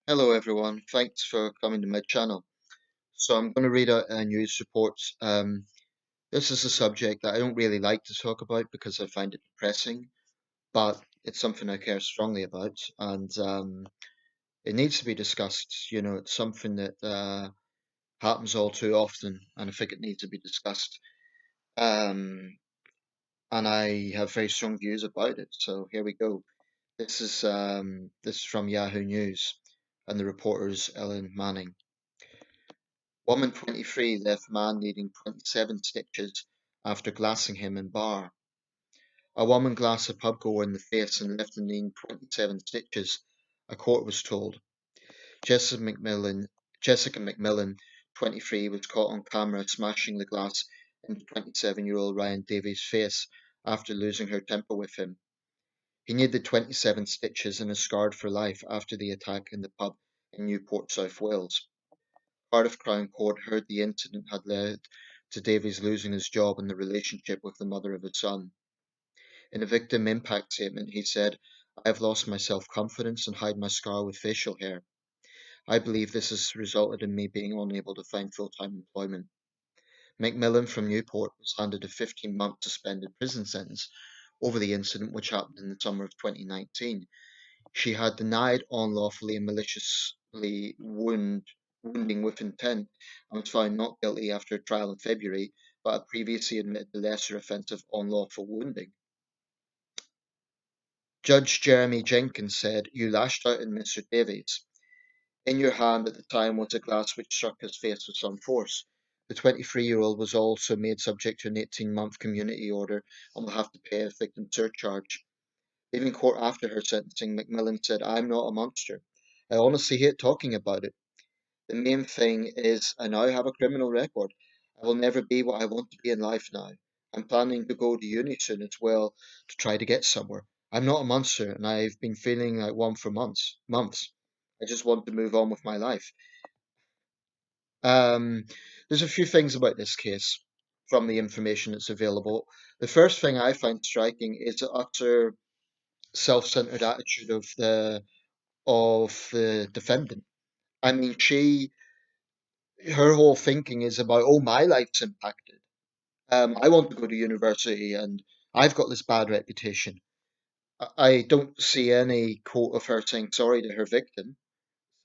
Hello everyone, thanks for coming to my channel. So I'm going to read out a news report. This is a subject that I don't really like to talk about because I find it depressing, but it's something I care strongly about and it needs to be discussed. It's something that happens all too often and I think it needs to be discussed. Um, and I have very strong views about it. So here we go. This is from Yahoo News and the reporter is Ellen Manning. Woman 23 left man needing 27 stitches after glassing him in bar. A woman glassed a pubgoer in the face and left him needing 27 stitches, a court was told. Jessica McMillan, 23, was caught on camera smashing the glass into 27-year-old Ryan Davies' face after losing her temper with him. He needed 27 stitches and is scarred for life after the attack in the pub in Newport, South Wales. Cardiff Crown Court heard the incident had led to Davies losing his job and the relationship with the mother of his son. In a victim impact statement, he said, "I have lost my self-confidence and hide my scar with facial hair. I believe this has resulted in me being unable to find full-time employment." Macmillan from Newport was handed a 15-month suspended prison sentence over the incident which happened in the summer of 2019. She had denied unlawfully and maliciously wounding with intent and was found not guilty after a trial in February, but had previously admitted the lesser offence of unlawful wounding. Judge Jeremy Jenkins said, "You lashed out at Mr. Davies. In your hand at the time was a glass which struck his face with some force. The 23-year-old was also made subject to an 18-month community order and will have to pay a victim surcharge." Leaving court after her sentencing, Macmillan said, "I'm not a monster. I honestly hate talking about it. The main thing is I now have a criminal record. I will never be what I want to be in life now. I'm planning to go to uni soon as well to try to get somewhere. I'm not a monster and I've been feeling like one for months. I just want to move on with my life." Um, there's a few things about this case from the information that's available. The first thing I find striking is the utter self-centered attitude of the defendant. I mean, her whole thinking is about, oh, my life's impacted. I want to go to university, and I've got this bad reputation. I don't see any quote of her saying sorry to her victim,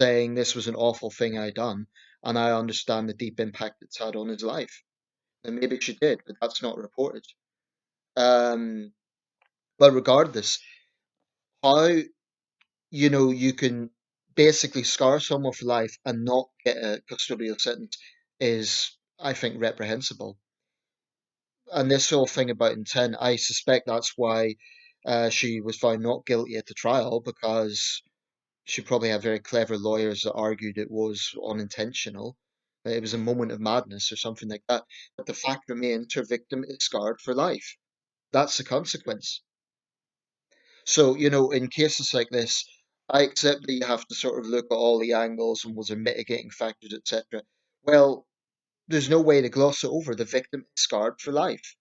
saying this was an awful thing I done, and I understand the deep impact it's had on his life. And maybe she did, but that's not reported. Um, but regardless, how you can basically scar someone for life and not get a custodial sentence is, I think, reprehensible. And this whole thing about intent, I suspect that's why she was found not guilty at the trial, because she probably had very clever lawyers that argued it was unintentional, that it was a moment of madness or something like that. But the fact remains her victim is scarred for life. That's the consequence. So, in cases like this, I accept that you have to sort of look at all the angles and was there mitigating factors, etc. Well, there's no way to gloss it over. The victim is scarred for life.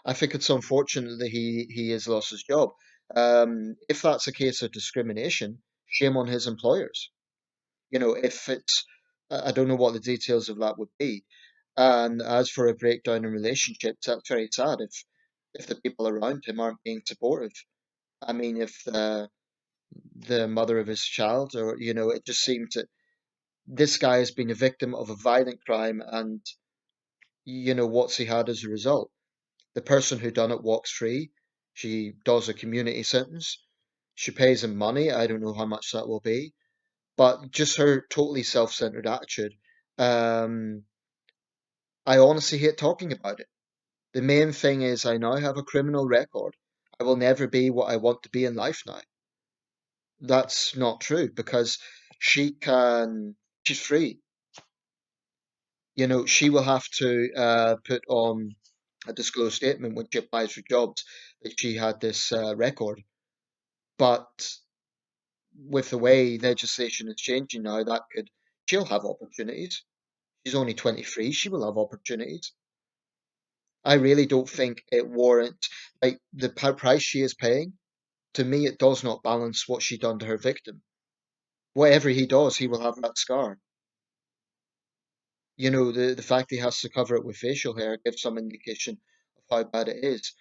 I think it's unfortunate that he has lost his job. If that's a case of discrimination, shame on his employers. If it's, I don't know what the details of that would be. And as for a breakdown in relationships, that's very sad if the people around him aren't being supportive. I mean, if the mother of his child, or it just seems that this guy has been a victim of a violent crime, and what's he had as a result? The person who done it walks free. She does a community sentence. She pays him money. I don't know how much that will be, but just her totally self-centered attitude. Um, I honestly hate talking about it. The main thing is I now have a criminal record. I will never be what I want to be in life now. That's not true because she's free. She will have to put on a disclosed statement when she applies for jobs that she had this record. But with the way legislation is changing now, she'll have opportunities. She's only 23, she will have opportunities. I really don't think it warrants, like, the price she is paying. To me, it does not balance what she done to her victim. Whatever he does, he will have that scar. The fact he has to cover it with facial hair gives some indication of how bad it is.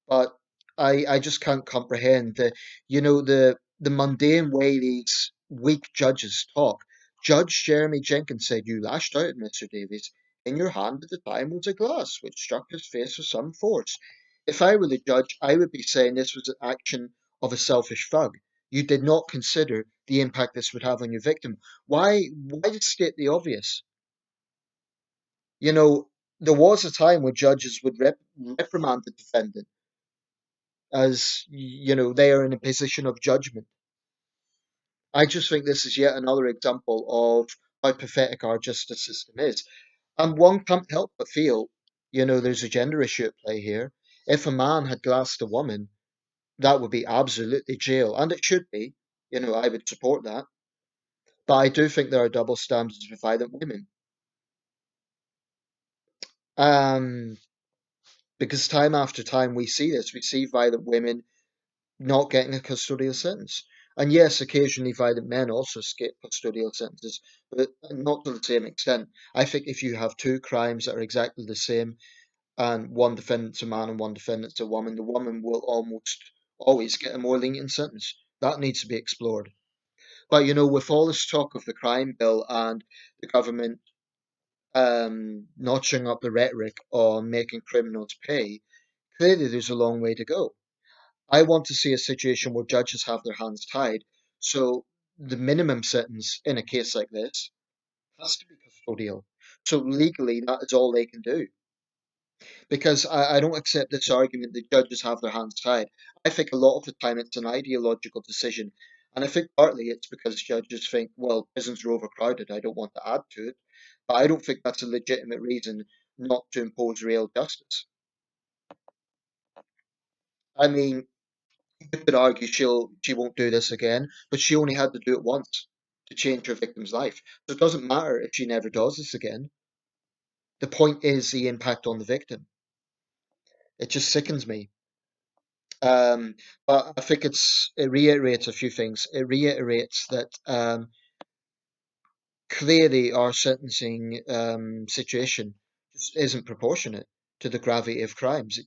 But I just can't comprehend the mundane way these weak judges talk. Judge Jeremy Jenkins said you lashed out at Mr. Davies. In your hand at the time was a glass, which struck his face with some force. If I were the judge, I would be saying this was an action of a selfish thug. You did not consider the impact this would have on your victim. Why just state the obvious? You know, there was a time when judges would reprimand the defendant as, they are in a position of judgment. I just think this is yet another example of how pathetic our justice system is. And one can't help but feel, there's a gender issue at play here. If a man had glassed a woman, that would be absolutely jail, and it should be. I would support that. But I do think there are double standards with violent women. Um, because time after time we see this. We see violent women not getting a custodial sentence. And yes, occasionally violent men also escape custodial sentences, but not to the same extent. I think if you have two crimes that are exactly the same, and one defendant's a man and one defendant's a woman, the woman will almost always get a more lenient sentence. That needs to be explored. But with all this talk of the crime bill and the government notching up the rhetoric on making criminals pay, clearly there's a long way to go. I want to see a situation where judges have their hands tied. So the minimum sentence in a case like this has to be custodial. So legally, that is all they can do. Because I don't accept this argument that judges have their hands tied. I think a lot of the time it's an ideological decision. And I think partly it's because judges think, well, prisons are overcrowded. I don't want to add to it. But I don't think that's a legitimate reason not to impose real justice. I mean, you could argue she won't do this again, but she only had to do it once to change her victim's life. So it doesn't matter if she never does this again. The point is the impact on the victim. It just sickens me. Um, but I think it reiterates a few things. It reiterates that clearly our sentencing situation just isn't proportionate to the gravity of crimes.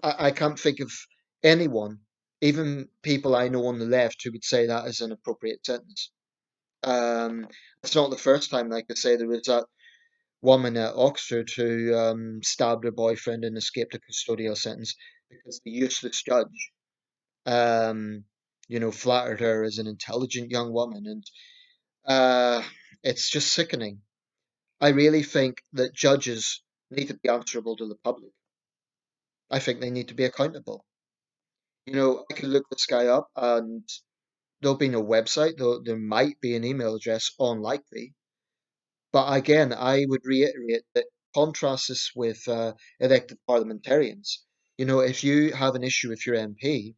I can't think of anyone, even people I know on the left, who would say that is an appropriate sentence. Um, it's not the first time, like I say, there was that woman at Oxford who stabbed her boyfriend and escaped a custodial sentence because the useless judge, um, flattered her as an intelligent young woman. And uh, it's just sickening. I really think that judges need to be answerable to the public. I think they need to be accountable. I could look this guy up and there'll be no website, though there might be an email address, unlikely. But again, I would reiterate that contrast this with elected parliamentarians. If you have an issue with your MP,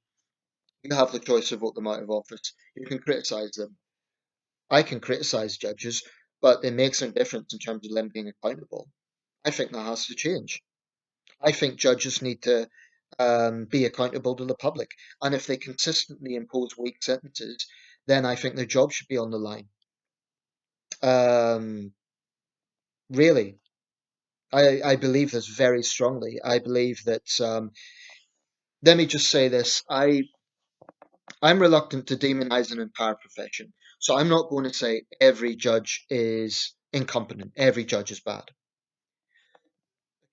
you have the choice to vote them out of office. You can criticise them. I can criticise judges, but it makes no difference in terms of them being accountable. I think that has to change. I think judges need to be accountable to the public. And if they consistently impose weak sentences, then I think their job should be on the line. Um, really. I believe this very strongly. I believe that, let me just say this, I'm reluctant to demonize an entire profession. So I'm not going to say every judge is incompetent, every judge is bad.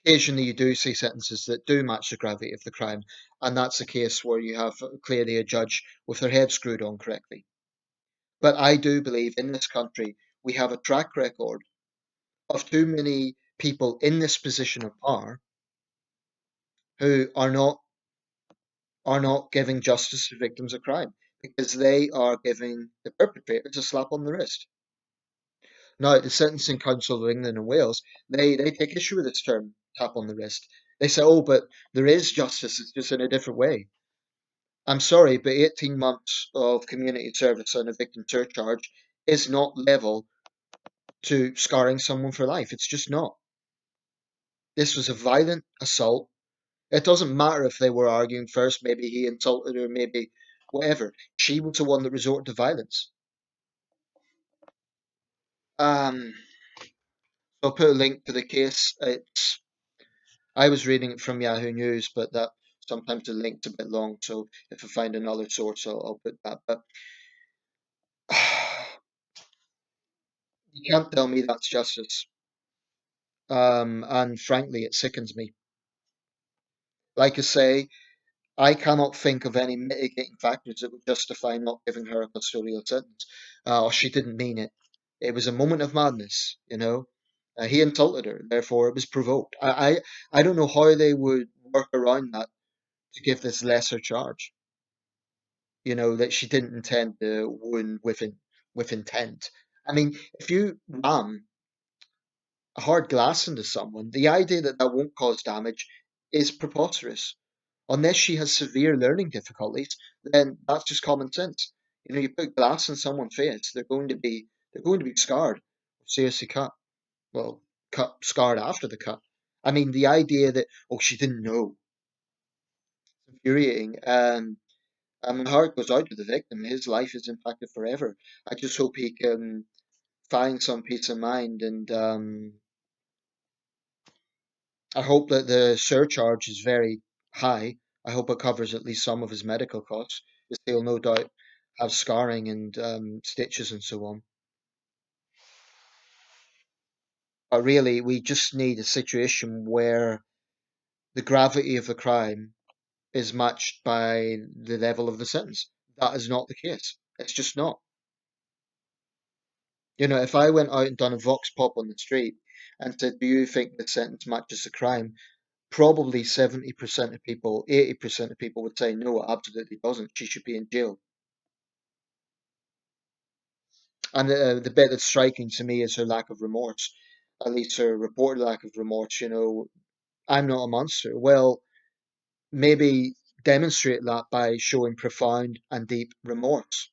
Occasionally, you do see sentences that do match the gravity of the crime, and that's a case where you have clearly a judge with their head screwed on correctly. But I do believe in this country we have a track record of too many people in this position of power who are not giving justice to victims of crime because they are giving the perpetrators a slap on the wrist. Now, the Sentencing Council of England and Wales, they take issue with this term, tap on the wrist. They say, oh, but there is justice, it's just in a different way. I'm sorry, but 18 months of community service and a victim surcharge is not level to scarring someone for life. It's just not. This was a violent assault. It doesn't matter if they were arguing first, maybe he insulted her, maybe whatever. She was the one that resorted to violence. Um, I'll put a link to the case. I was reading it from Yahoo News, but that sometimes the link's a bit long. So if I find another source, I'll put that. But you can't tell me that's justice. And frankly, it sickens me. Like I say, I cannot think of any mitigating factors that would justify not giving her a custodial sentence. Or she didn't mean it. It was a moment of madness, you know. He insulted her, therefore it was provoked. I don't know how they would work around that to give this lesser charge. You know that she didn't intend to wound with intent. I mean, if you ram a hard glass into someone, the idea that that won't cause damage is preposterous. Unless she has severe learning difficulties, then that's just common sense. You know, you put glass in someone's face, they're going to be scarred, seriously cut. Well, cut scarred after the cut. I mean, the idea that she didn't know, it's infuriating. And my heart goes out to the victim. His life is impacted forever. I just hope he can find some peace of mind, and I hope that the surcharge is very high. I hope it covers at least some of his medical costs, because he'll no doubt have scarring and stitches and so on. But really, we just need a situation where the gravity of the crime is matched by the level of the sentence. That is not the case. It's just not. You know, if I went out and done a vox pop on the street and said, "Do you think the sentence matches the crime?" Probably 70% of people, 80% of people would say, "No, it absolutely doesn't. She should be in jail." And the bit that's striking to me is her lack of remorse, at least her reported lack of remorse. You know, I'm not a monster. Well, maybe demonstrate that by showing profound and deep remorse.